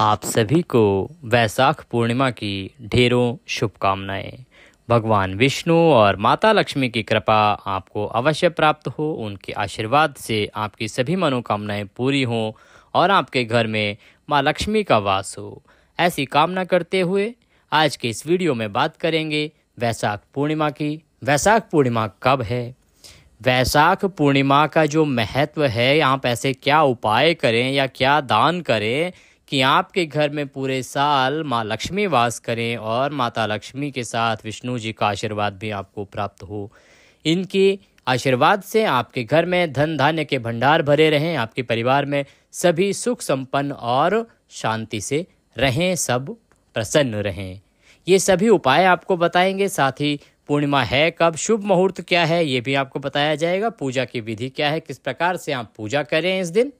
आप सभी को वैशाख पूर्णिमा की ढेरों शुभकामनाएं। भगवान विष्णु और माता लक्ष्मी की कृपा आपको अवश्य प्राप्त हो। उनके आशीर्वाद से आपकी सभी मनोकामनाएं पूरी हों और आपके घर में माँ लक्ष्मी का वास हो, ऐसी कामना करते हुए आज के इस वीडियो में बात करेंगे वैशाख पूर्णिमा की। वैशाख पूर्णिमा कब है? वैशाख पूर्णिमा का जो महत्व है, आप ऐसे क्या उपाय करें या क्या दान करें कि आपके घर में पूरे साल माँ लक्ष्मी वास करें और माता लक्ष्मी के साथ विष्णु जी का आशीर्वाद भी आपको प्राप्त हो। इनके आशीर्वाद से आपके घर में धन धान्य के भंडार भरे रहें, आपके परिवार में सभी सुख संपन्न और शांति से रहें, सब प्रसन्न रहें। ये सभी उपाय आपको बताएंगे। साथ ही पूर्णिमा है कब, शुभ मुहूर्त क्या है, ये भी आपको बताया जाएगा। पूजा की विधि क्या है, किस प्रकार से आप पूजा करें इस दिन,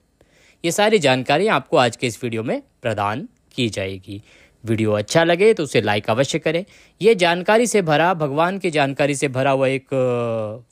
ये सारी जानकारी आपको आज के इस वीडियो में प्रदान की जाएगी। वीडियो अच्छा लगे तो उसे लाइक अवश्य करें। ये जानकारी से भरा, भगवान की जानकारी से भरा हुआ एक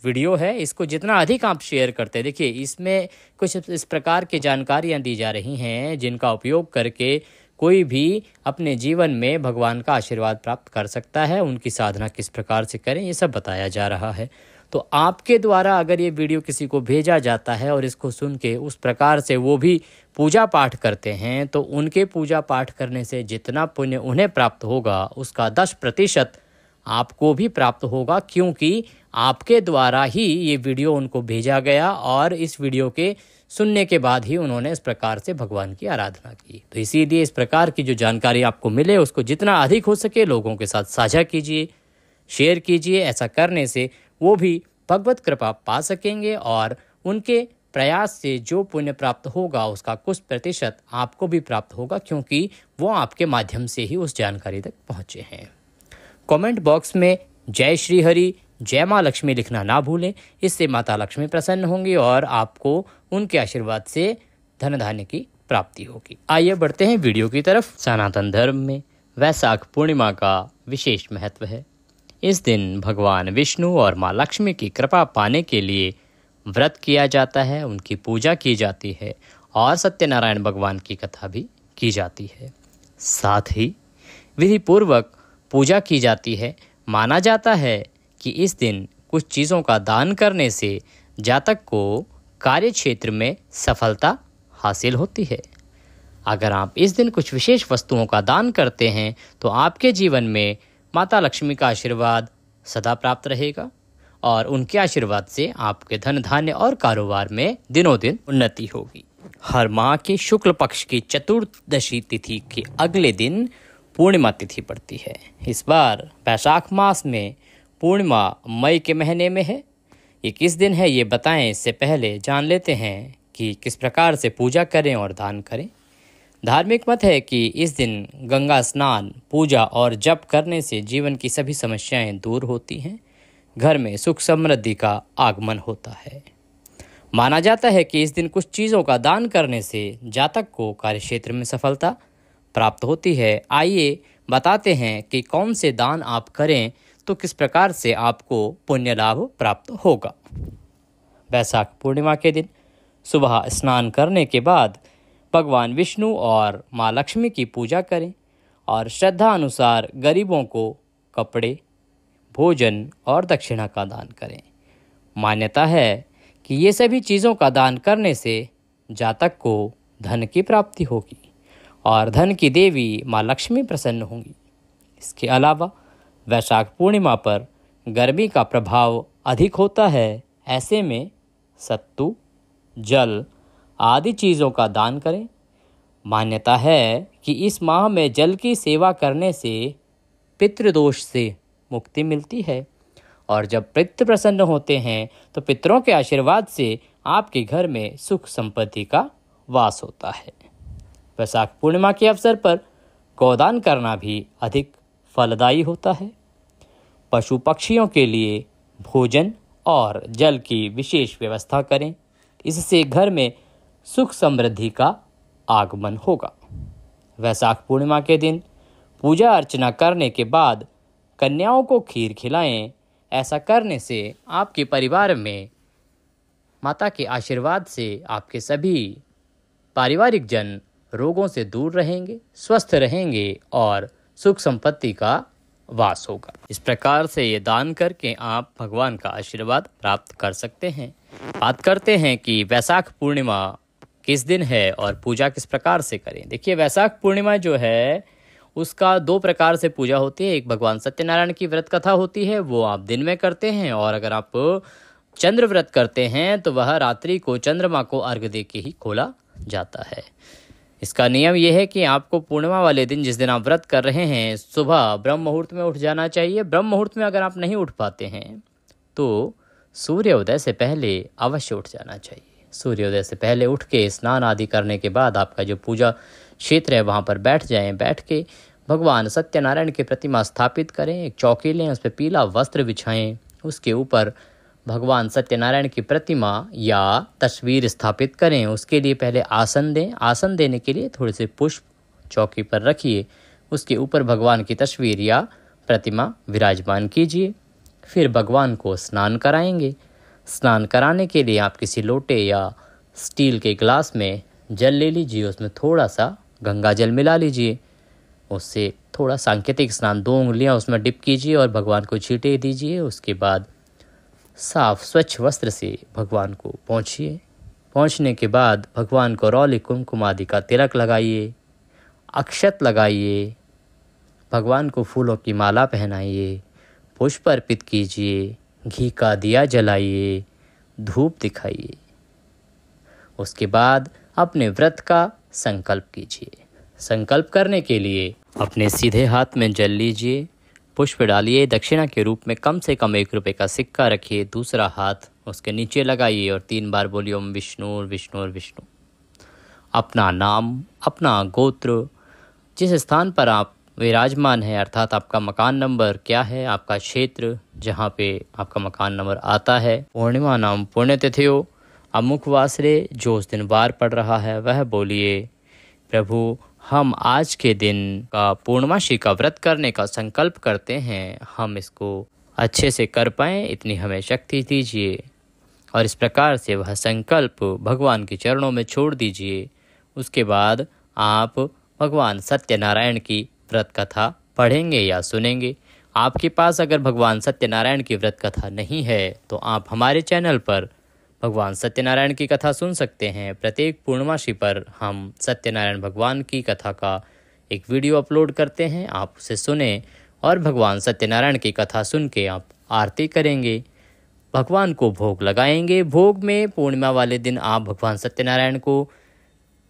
वीडियो है। इसको जितना अधिक आप शेयर करते हैं, देखिए इसमें कुछ इस प्रकार की जानकारियाँ दी जा रही हैं जिनका उपयोग करके कोई भी अपने जीवन में भगवान का आशीर्वाद प्राप्त कर सकता है। उनकी साधना किस प्रकार से करें, ये सब बताया जा रहा है। तो आपके द्वारा अगर ये वीडियो किसी को भेजा जाता है और इसको सुन के उस प्रकार से वो भी पूजा पाठ करते हैं, तो उनके पूजा पाठ करने से जितना पुण्य उन्हें प्राप्त होगा उसका 10% आपको भी प्राप्त होगा, क्योंकि आपके द्वारा ही ये वीडियो उनको भेजा गया और इस वीडियो के सुनने के बाद ही उन्होंने इस प्रकार से भगवान की आराधना की। तो इसीलिए इस प्रकार की जो जानकारी आपको मिले उसको जितना अधिक हो सके लोगों के साथ साझा कीजिए, शेयर कीजिए। ऐसा करने से वो भी भगवत कृपा पा सकेंगे और उनके प्रयास से जो पुण्य प्राप्त होगा उसका कुछ प्रतिशत आपको भी प्राप्त होगा, क्योंकि वो आपके माध्यम से ही उस जानकारी तक पहुँचे हैं। कमेंट बॉक्स में जय श्री हरि, जय माँ लक्ष्मी लिखना ना भूलें। इससे माता लक्ष्मी प्रसन्न होंगी और आपको उनके आशीर्वाद से धन धान्य की प्राप्ति होगी। आइए बढ़ते हैं वीडियो की तरफ। सनातन धर्म में वैशाख पूर्णिमा का विशेष महत्व है। इस दिन भगवान विष्णु और माँ लक्ष्मी की कृपा पाने के लिए व्रत किया जाता है, उनकी पूजा की जाती है और सत्यनारायण भगवान की कथा भी की जाती है। साथ ही विधि पूर्वक पूजा की जाती है। माना जाता है कि इस दिन कुछ चीज़ों का दान करने से जातक को कार्य क्षेत्र में सफलता हासिल होती है। अगर आप इस दिन कुछ विशेष वस्तुओं का दान करते हैं तो आपके जीवन में माता लक्ष्मी का आशीर्वाद सदा प्राप्त रहेगा और उनके आशीर्वाद से आपके धन धान्य और कारोबार में दिनों दिन उन्नति होगी। हर माह के शुक्ल पक्ष की चतुर्दशी तिथि के अगले दिन पूर्णिमा तिथि पड़ती है। इस बार वैशाख मास में पूर्णिमा मई के महीने में है। ये किस दिन है ये बताएं, इससे पहले जान लेते हैं कि किस प्रकार से पूजा करें और दान करें। धार्मिक मत है कि इस दिन गंगा स्नान, पूजा और जप करने से जीवन की सभी समस्याएं दूर होती हैं, घर में सुख समृद्धि का आगमन होता है। माना जाता है कि इस दिन कुछ चीज़ों का दान करने से जातक को कार्यक्षेत्र में सफलता प्राप्त होती है। आइए बताते हैं कि कौन से दान आप करें तो किस प्रकार से आपको पुण्य लाभ प्राप्त होगा। वैशाख पूर्णिमा के दिन सुबह स्नान करने के बाद भगवान विष्णु और माँ लक्ष्मी की पूजा करें और श्रद्धा अनुसार गरीबों को कपड़े, भोजन और दक्षिणा का दान करें। मान्यता है कि ये सभी चीज़ों का दान करने से जातक को धन की प्राप्ति होगी और धन की देवी माँ लक्ष्मी प्रसन्न होंगी। इसके अलावा वैशाख पूर्णिमा पर गर्मी का प्रभाव अधिक होता है। ऐसे में सत्तू, जल आदि चीज़ों का दान करें। मान्यता है कि इस माह में जल की सेवा करने से पितृदोष से मुक्ति मिलती है और जब पितृ प्रसन्न होते हैं तो पितरों के आशीर्वाद से आपके घर में सुख संपत्ति का वास होता है। वैशाख पूर्णिमा के अवसर पर गौदान करना भी अधिक फलदायी होता है। पशु पक्षियों के लिए भोजन और जल की विशेष व्यवस्था करें, इससे घर में सुख समृद्धि का आगमन होगा। वैशाख पूर्णिमा के दिन पूजा अर्चना करने के बाद कन्याओं को खीर खिलाएं। ऐसा करने से आपके परिवार में माता के आशीर्वाद से आपके सभी पारिवारिक जन रोगों से दूर रहेंगे, स्वस्थ रहेंगे और सुख संपत्ति का वास होगा। इस प्रकार से ये दान करके आप भगवान का आशीर्वाद प्राप्त कर सकते हैं। बात करते हैं कि वैशाख पूर्णिमा किस दिन है और पूजा किस प्रकार से करें। देखिए, वैशाख पूर्णिमा जो है उसका 2 प्रकार से पूजा होती है। एक भगवान सत्यनारायण की व्रत कथा होती है, वो आप दिन में करते हैं, और अगर आप चंद्र व्रत करते हैं तो वह रात्रि को चंद्रमा को अर्घ्य दे के ही खोला जाता है। इसका नियम यह है कि आपको पूर्णिमा वाले दिन, जिस दिन आप व्रत कर रहे हैं, सुबह ब्रह्म मुहूर्त में उठ जाना चाहिए। ब्रह्म मुहूर्त में अगर आप नहीं उठ पाते हैं तो सूर्योदय से पहले अवश्य उठ जाना चाहिए। सूर्योदय से पहले उठ के स्नान आदि करने के बाद आपका जो पूजा क्षेत्र है वहाँ पर बैठ जाएं। बैठ के भगवान सत्यनारायण की प्रतिमा स्थापित करें। एक चौकी लें, उस पर पीला वस्त्र बिछाएं, उसके ऊपर भगवान सत्यनारायण की प्रतिमा या तस्वीर स्थापित करें। उसके लिए पहले आसन दें। आसन देने के लिए थोड़े से पुष्प चौकी पर रखिए, उसके ऊपर भगवान की तस्वीर या प्रतिमा विराजमान कीजिए। फिर भगवान को स्नान कराएंगे। स्नान कराने के लिए आप किसी लोटे या स्टील के ग्लास में जल ले लीजिए, उसमें थोड़ा सा गंगा जल मिला लीजिए, उससे थोड़ा सांकेतिक स्नान 2 उंगलियां उसमें डिप कीजिए और भगवान को छींटे दीजिए। उसके बाद साफ स्वच्छ वस्त्र से भगवान को पहुँचिए। पहुँचने के बाद भगवान को रौली कुमकुम आदि का तिलक लगाइए, अक्षत लगाइए, भगवान को फूलों की माला पहनाइए, पुष्प अर्पित कीजिए, घी का दिया जलाइए, धूप दिखाइए। उसके बाद अपने व्रत का संकल्प कीजिए। संकल्प करने के लिए अपने सीधे हाथ में जल लीजिए, पुष्प डालिए, दक्षिणा के रूप में कम से कम 1 रुपये का सिक्का रखिए, दूसरा हाथ उसके नीचे लगाइए और 3 बार बोलिए ओम विष्णु विष्णु विष्णु। अपना नाम, अपना गोत्र, जिस स्थान पर आप विराजमान है, अर्थात आपका मकान नंबर क्या है, आपका क्षेत्र जहाँ पे आपका मकान नंबर आता है, पूर्णिमा नाम पुण्यतिथियों, अमुक वासरे जो उस दिन वार पड़ रहा है वह बोलिए। प्रभु, हम आज के दिन का पूर्णमासी का व्रत करने का संकल्प करते हैं, हम इसको अच्छे से कर पाएँ, इतनी हमें शक्ति दीजिए। और इस प्रकार से वह संकल्प भगवान के चरणों में छोड़ दीजिए। उसके बाद आप भगवान सत्यनारायण की व्रत कथा पढ़ेंगे या सुनेंगे। आपके पास अगर भगवान सत्यनारायण की व्रत कथा नहीं है तो आप हमारे चैनल पर भगवान सत्यनारायण की कथा सुन सकते हैं। प्रत्येक पूर्णमासी पर हम सत्यनारायण भगवान की कथा का एक वीडियो अपलोड करते हैं, आप उसे सुने और भगवान सत्यनारायण की कथा सुन के आप आरती करेंगे, भगवान को भोग लगाएंगे। भोग में पूर्णिमा वाले दिन आप भगवान सत्यनारायण को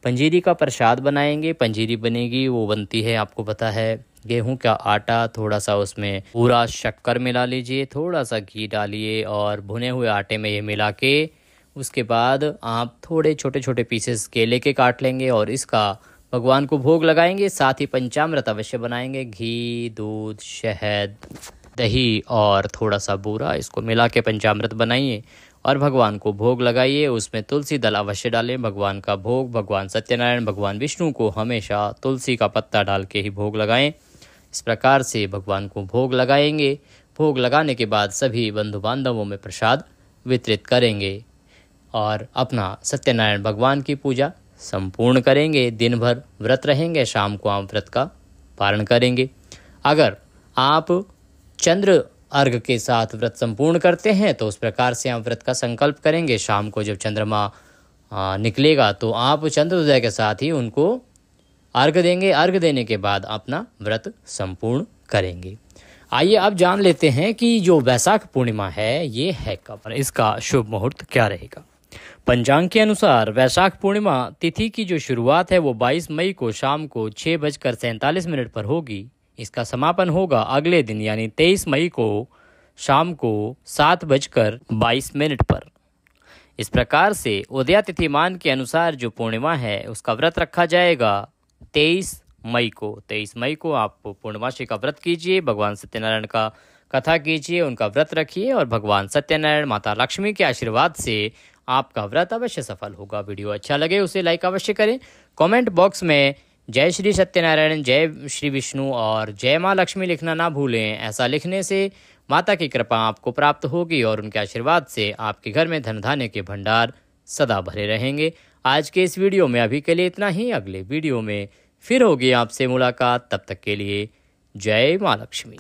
पंजीरी का प्रसाद बनाएंगे। पंजीरी बनेगी, वो बनती है, आपको पता है, गेहूं का आटा, थोड़ा सा उसमें पूरा शक्कर मिला लीजिए, थोड़ा सा घी डालिए और भुने हुए आटे में ये मिला के उसके बाद आप थोड़े छोटे छोटे पीसेस केले के काट लेंगे और इसका भगवान को भोग लगाएंगे। साथ ही पंचामृत अवश्य बनाएंगे, घी, दूध, शहद, दही और थोड़ा सा बूरा, इसको मिला के पंचामृत बनाइए और भगवान को भोग लगाइए। उसमें तुलसी दल अवश्य डालें। भगवान का भोग, भगवान सत्यनारायण, भगवान विष्णु को हमेशा तुलसी का पत्ता डाल के ही भोग लगाएं। इस प्रकार से भगवान को भोग लगाएंगे। भोग लगाने के बाद सभी बंधु बांधवों में प्रसाद वितरित करेंगे और अपना सत्यनारायण भगवान की पूजा संपूर्ण करेंगे। दिन भर व्रत रहेंगे, शाम को आप व्रत का पारण करेंगे। अगर आप चंद्र अर्घ के साथ व्रत संपूर्ण करते हैं तो उस प्रकार से आप व्रत का संकल्प करेंगे। शाम को जब चंद्रमा निकलेगा तो आप चंद्रोदय के साथ ही उनको अर्घ देंगे। अर्घ देने के बाद अपना व्रत संपूर्ण करेंगे। आइए अब जान लेते हैं कि जो वैशाख पूर्णिमा है ये है कब, इसका शुभ मुहूर्त क्या रहेगा। पंचांग के अनुसार वैशाख पूर्णिमा तिथि की जो शुरुआत है वो 22 मई को शाम को 6:47 पर होगी। इसका समापन होगा अगले दिन यानी 23 मई को शाम को 7:22 पर। इस प्रकार से उदया तिथिमान के अनुसार जो पूर्णिमा है उसका व्रत रखा जाएगा 23 मई को। 23 मई को आप पूर्णमासी का व्रत कीजिए, भगवान सत्यनारायण का कथा कीजिए, उनका व्रत रखिए और भगवान सत्यनारायण, माता लक्ष्मी के आशीर्वाद से आपका व्रत अवश्य सफल होगा। वीडियो अच्छा लगे उसे लाइक अवश्य करें। कमेंट बॉक्स में जय श्री सत्यनारायण, जय श्री विष्णु और जय माँ लक्ष्मी लिखना ना भूलें। ऐसा लिखने से माता की कृपा आपको प्राप्त होगी और उनके आशीर्वाद से आपके घर में धन धान्य के भंडार सदा भरे रहेंगे। आज के इस वीडियो में अभी के लिए इतना ही। अगले वीडियो में फिर होगी आपसे मुलाकात। तब तक के लिए जय माँ लक्ष्मी।